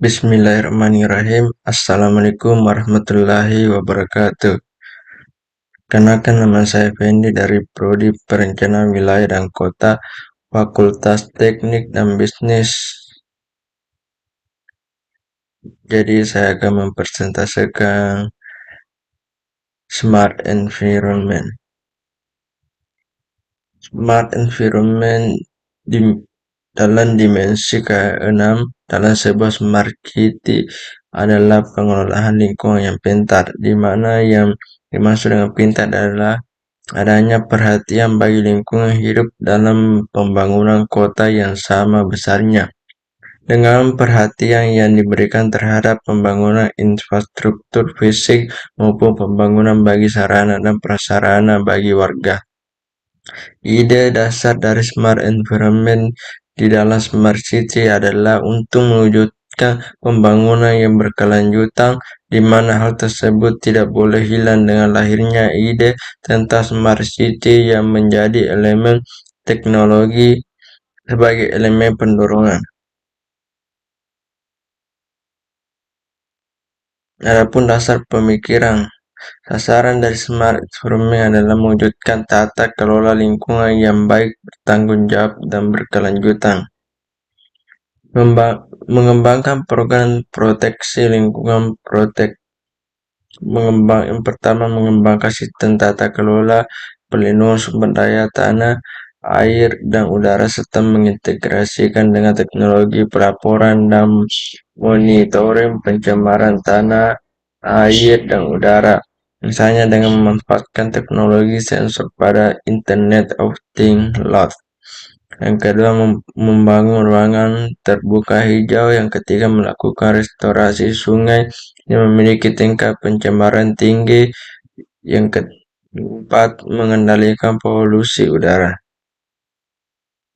Bismillahirrahmanirrahim. Assalamualaikum warahmatullahi wabarakatuh. Kenalkan, nama saya Fendi dari Prodi Perencanaan Wilayah dan Kota, Fakultas Teknik dan Bisnis. Jadi saya akan mempresentasikan Smart Environment. Smart Environment dalam dimensi ke-6 dalam sebuah smart city adalah pengelolaan lingkungan yang pintar, di mana yang dimaksud dengan pintar adalah adanya perhatian bagi lingkungan hidup dalam pembangunan kota yang sama besarnya. Dengan perhatian yang diberikan terhadap pembangunan infrastruktur fisik maupun pembangunan bagi sarana dan prasarana bagi warga. Ide dasar dari smart environment di dalam smart city adalah untuk mewujudkan pembangunan yang berkelanjutan, di mana hal tersebut tidak boleh hilang dengan lahirnya ide tentang smart city yang menjadi elemen teknologi sebagai elemen pendorongan. Adapun dasar pemikiran, sasaran dari smart environment adalah mewujudkan tata kelola lingkungan yang baik, bertanggung jawab, dan berkelanjutan. Mengembangkan program proteksi lingkungan yang pertama, mengembangkan sistem tata kelola perlindungan sumber daya tanah, air, dan udara, serta mengintegrasikan dengan teknologi pelaporan dan monitoring pencemaran tanah, air, dan udara. Misalnya dengan memanfaatkan teknologi sensor pada Internet of Things (LOT). Yang kedua, membangun ruangan terbuka hijau. Yang ketiga, melakukan restorasi sungai yang memiliki tingkat pencemaran tinggi. Yang keempat, mengendalikan polusi udara.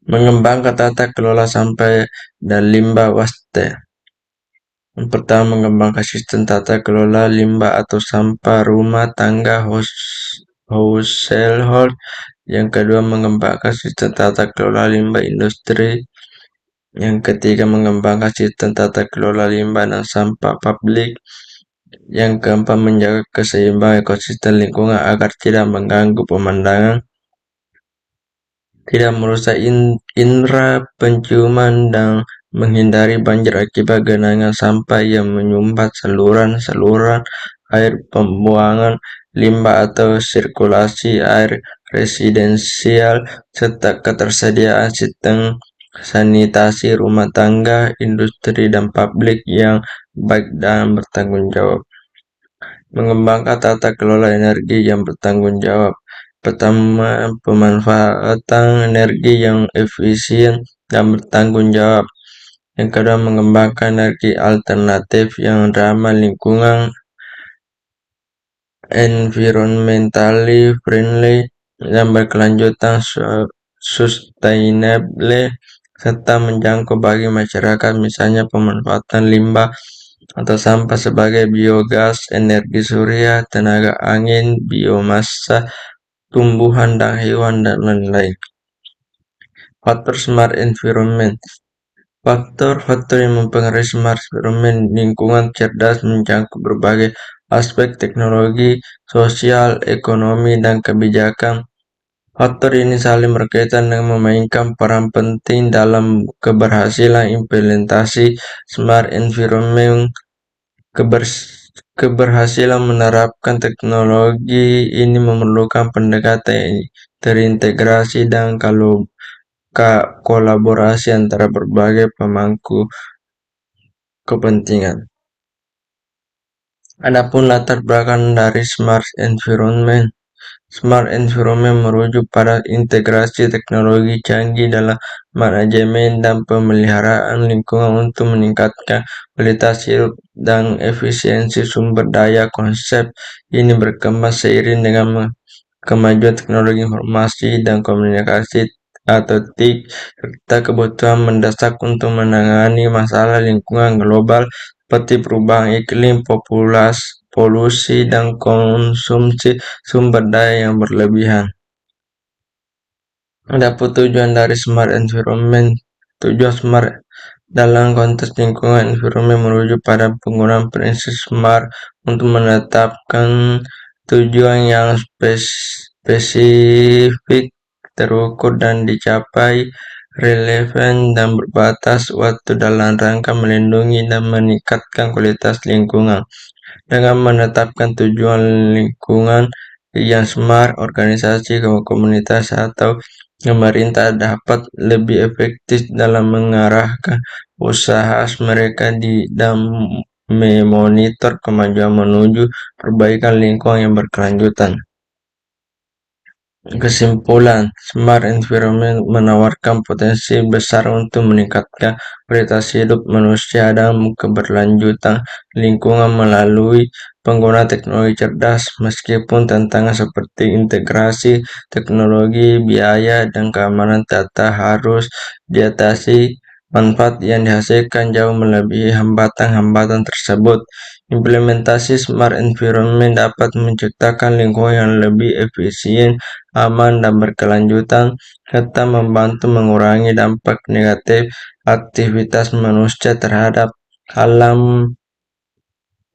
Mengembangkan tata kelola sampah dan limbah waste. Yang pertama, mengembangkan sistem tata kelola limbah atau sampah rumah tangga household. Yang kedua, mengembangkan sistem tata kelola limbah industri. Yang ketiga, mengembangkan sistem tata kelola limbah dan sampah publik. Yang keempat, menjaga keseimbangan ekosistem lingkungan agar tidak mengganggu pemandangan, tidak merusak indera penciuman, dan menghindari banjir akibat genangan sampah yang menyumbat saluran air pembuangan limbah atau sirkulasi air residensial, serta ketersediaan sistem sanitasi rumah tangga, industri, dan publik yang baik dan bertanggung jawab. Mengembangkan tata kelola energi yang bertanggung jawab. Pertama, pemanfaatan energi yang efisien dan bertanggung jawab. Yang kedua, mengembangkan energi alternatif yang ramah lingkungan, environmentally friendly, dan berkelanjutan, sustainable, serta menjangkau bagi masyarakat, misalnya pemanfaatan limbah atau sampah sebagai biogas, energi surya, tenaga angin, biomasa tumbuhan dan hewan, dan lain-lain. Faktor smart environment. Faktor-faktor yang mempengaruhi smart environment lingkungan cerdas mencakup berbagai aspek teknologi, sosial, ekonomi, dan kebijakan. Faktor ini saling berkaitan dan memainkan peran penting dalam keberhasilan implementasi smart environment. Keberhasilan menerapkan teknologi ini memerlukan pendekatan yang terintegrasi dan kolaborasi antara berbagai pemangku kepentingan. Adapun latar belakang dari smart environment. Smart environment merujuk pada integrasi teknologi canggih dalam manajemen dan pemeliharaan lingkungan untuk meningkatkan kualitas hidup dan efisiensi sumber daya. Konsep ini berkembang seiring dengan kemajuan teknologi informasi dan komunikasi atau TIC, serta kebutuhan mendesak untuk menangani masalah lingkungan global seperti perubahan iklim, polusi, dan konsumsi sumber daya yang berlebihan. Adapun tujuan dari smart environment. Tujuan smart Dalam konteks lingkungan, environment merujuk pada penggunaan prinsip SMART untuk menetapkan tujuan yang spesifik, terukur dan dicapai, relevan dan berbatas waktu dalam rangka melindungi dan meningkatkan kualitas lingkungan. Dengan menetapkan tujuan lingkungan yang smart, organisasi, komunitas, atau pemerintah dapat lebih efektif dalam mengarahkan usaha mereka dan memonitor kemajuan menuju perbaikan lingkungan yang berkelanjutan. Kesimpulan, smart environment menawarkan potensi besar untuk meningkatkan kualitas hidup manusia dan keberlanjutan lingkungan melalui penggunaan teknologi cerdas, meskipun tantangan seperti integrasi teknologi, biaya, dan keamanan data harus diatasi. Manfaat yang dihasilkan jauh melebihi hambatan-hambatan tersebut. Implementasi smart environment dapat menciptakan lingkungan yang lebih efisien, aman, dan berkelanjutan, serta membantu mengurangi dampak negatif aktivitas manusia terhadap alam.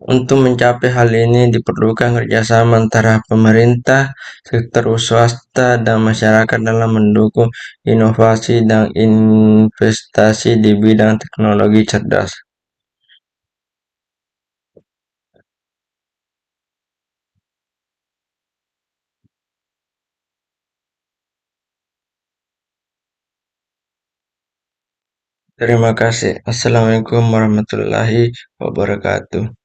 Untuk mencapai hal ini diperlukan kerjasama antara pemerintah, sektor swasta, dan masyarakat dalam mendukung inovasi dan investasi di bidang teknologi cerdas. Terima kasih. Assalamualaikum warahmatullahi wabarakatuh.